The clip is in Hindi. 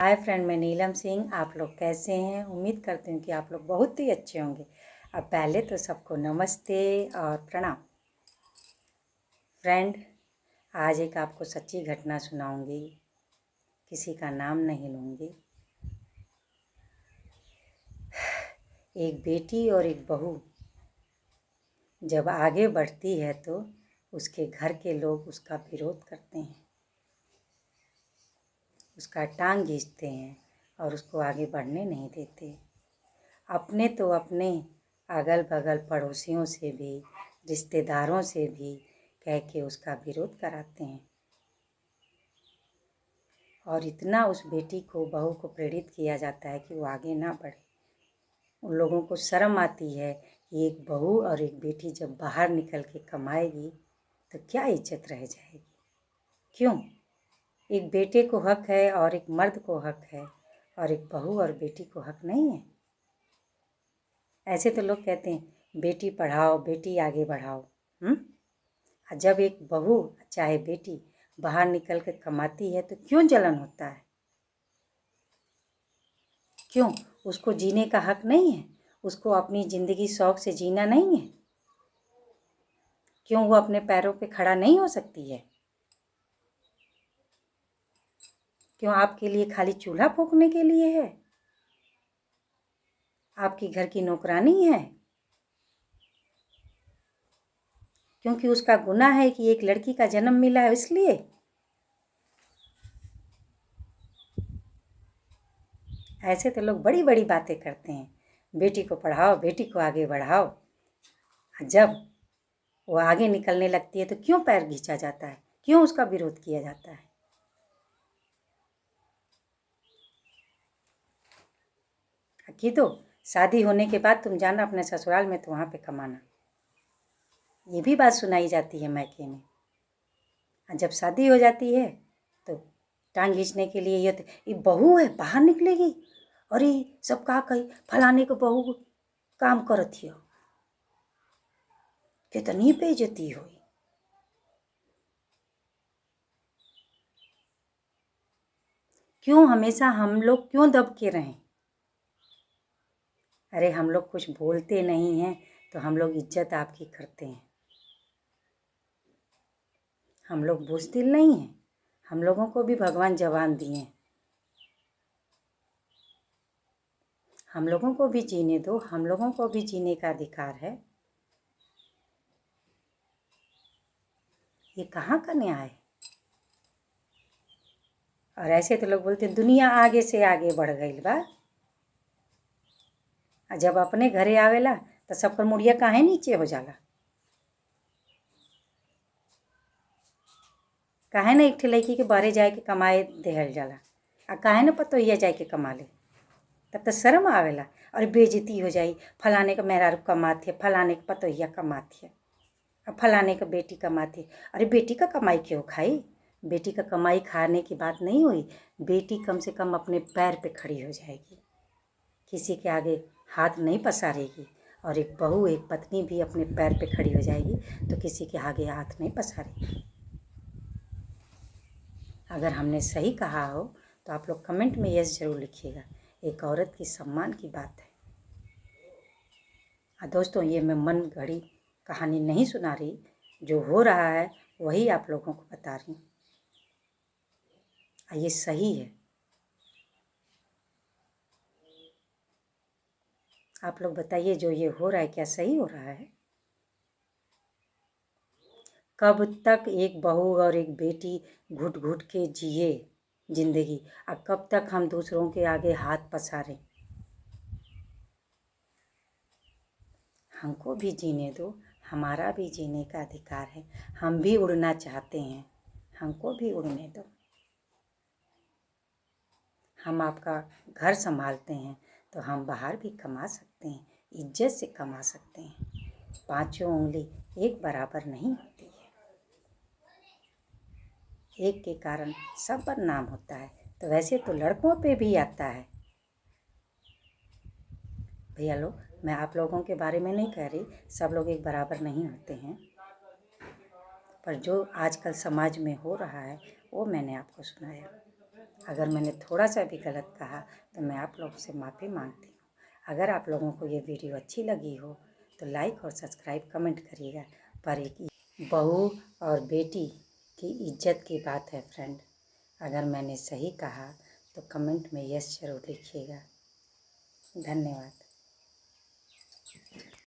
हाय फ्रेंड, मैं नीलम सिंह। आप लोग कैसे हैं? उम्मीद करती हूँ कि आप लोग बहुत ही अच्छे होंगे। अब पहले तो सबको नमस्ते और प्रणाम। फ्रेंड, आज एक आपको सच्ची घटना सुनाऊंगी, किसी का नाम नहीं लूँगी। एक बेटी और एक बहू जब आगे बढ़ती है तो उसके घर के लोग उसका विरोध करते हैं, उसका टांग खींचते हैं और उसको आगे बढ़ने नहीं देते। अपने तो अपने अगल बगल पड़ोसियों से भी, रिश्तेदारों से भी कह के उसका विरोध कराते हैं और इतना उस बेटी को, बहू को प्रेरित किया जाता है कि वो आगे ना बढ़े। उन लोगों को शर्म आती है कि एक बहू और एक बेटी जब बाहर निकल के कमाएगी तो क्या इज्जत रह जाएगी। क्यों? एक बेटे को हक है और एक मर्द को हक है और एक बहू और बेटी को हक नहीं है। ऐसे तो लोग कहते हैं बेटी पढ़ाओ, बेटी आगे बढ़ाओ। जब एक बहू चाहे बेटी बाहर निकल कर कमाती है तो क्यों जलन होता है? क्यों? उसको जीने का हक नहीं है? उसको अपनी ज़िंदगी शौक से जीना नहीं है? क्यों वो अपने पैरों पे खड़ा नहीं हो सकती है? क्यों आपके लिए खाली चूल्हा फूंकने के लिए है? आपकी घर की नौकरानी है? क्योंकि उसका गुनाह है कि एक लड़की का जन्म मिला है इसलिए? ऐसे तो लोग बड़ी बड़ी बातें करते हैं, बेटी को पढ़ाओ, बेटी को आगे बढ़ाओ। जब वो आगे निकलने लगती है तो क्यों पैर खींचा जाता है? क्यों उसका विरोध किया जाता है? कि तो शादी होने के बाद तुम जाना अपने ससुराल में तो वहाँ पे कमाना, ये भी बात सुनाई जाती है मायके में। जब शादी हो जाती है तो टांग खींचने के लिए ये बहू है बाहर निकलेगी, अरे सब का कही फलाने को बहू काम करत हो, कितनी बेइज्जती हुई। क्यों हमेशा हम लोग क्यों दब के रहें? अरे हम लोग कुछ बोलते नहीं हैं तो हम लोग इज्जत आपकी करते हैं। हम लोग बुज़दिल नहीं हैं, हम लोगों को भी भगवान ज़बान दिए हैं। हम लोगों को भी जीने दो, हम लोगों को भी जीने का अधिकार है। ये कहाँ का न्याय है? और ऐसे तो लोग बोलते दुनिया आगे से आगे बढ़ गई बा। जब अपने घरे आवेला तो सबकर मुड़िया काहे नीचे हो जाला? काहे ना एक ठे लड़की के बाहरे जाए के कमाए देहल जाला, आ काहे ना पतोहिया जाए के कमा ले? तब तो शर्म आवेला और बेइज्जती हो जाई, फलाने का मेहरारू कमाती है, फलाने का पतोहिया कमाती है, अब फलाने का बेटी कमाती है। अरे बेटी का कमाई क्यों खाई? बेटी का कमाई खाने की बात नहीं हुई। बेटी कम से कम अपने पैर पे खड़ी हो जाएगी, किसी के आगे हाथ नहीं पसारेगी। और एक बहू, एक पत्नी भी अपने पैर पे खड़ी हो जाएगी तो किसी के आगे हाथ नहीं पसारेगी। अगर हमने सही कहा हो तो आप लोग कमेंट में यस ज़रूर लिखिएगा। एक औरत की सम्मान की बात है। दोस्तों, ये मैं मन घड़ी कहानी नहीं सुना रही, जो हो रहा है वही आप लोगों को बता रही हूँ। ये सही है। आप लोग बताइए, जो ये हो रहा है क्या सही हो रहा है? कब तक एक बहू और एक बेटी घुट घुट के जिए ज़िंदगी, और कब तक हम दूसरों के आगे हाथ पसारें? हमको भी जीने दो, हमारा भी जीने का अधिकार है। हम भी उड़ना चाहते हैं, हमको भी उड़ने दो। हम आपका घर संभालते हैं तो हम बाहर भी कमा सकते हैं, इज्जत से कमा सकते हैं। पांचों उंगली एक बराबर नहीं होती है, एक के कारण सब बदनाम होता है। तो वैसे तो लड़कों पे भी आता है। भैया लोग, मैं आप लोगों के बारे में नहीं कह रही, सब लोग एक बराबर नहीं होते हैं, पर जो आजकल समाज में हो रहा है वो मैंने आपको सुनाया। अगर मैंने थोड़ा सा भी गलत कहा तो मैं आप लोगों से माफ़ी मांगती हूँ। अगर आप लोगों को ये वीडियो अच्छी लगी हो तो लाइक और सब्सक्राइब कमेंट करिएगा। पर एक बहू और बेटी की इज्जत की बात है फ्रेंड। अगर मैंने सही कहा तो कमेंट में यस ज़रूर लिखिएगा। धन्यवाद।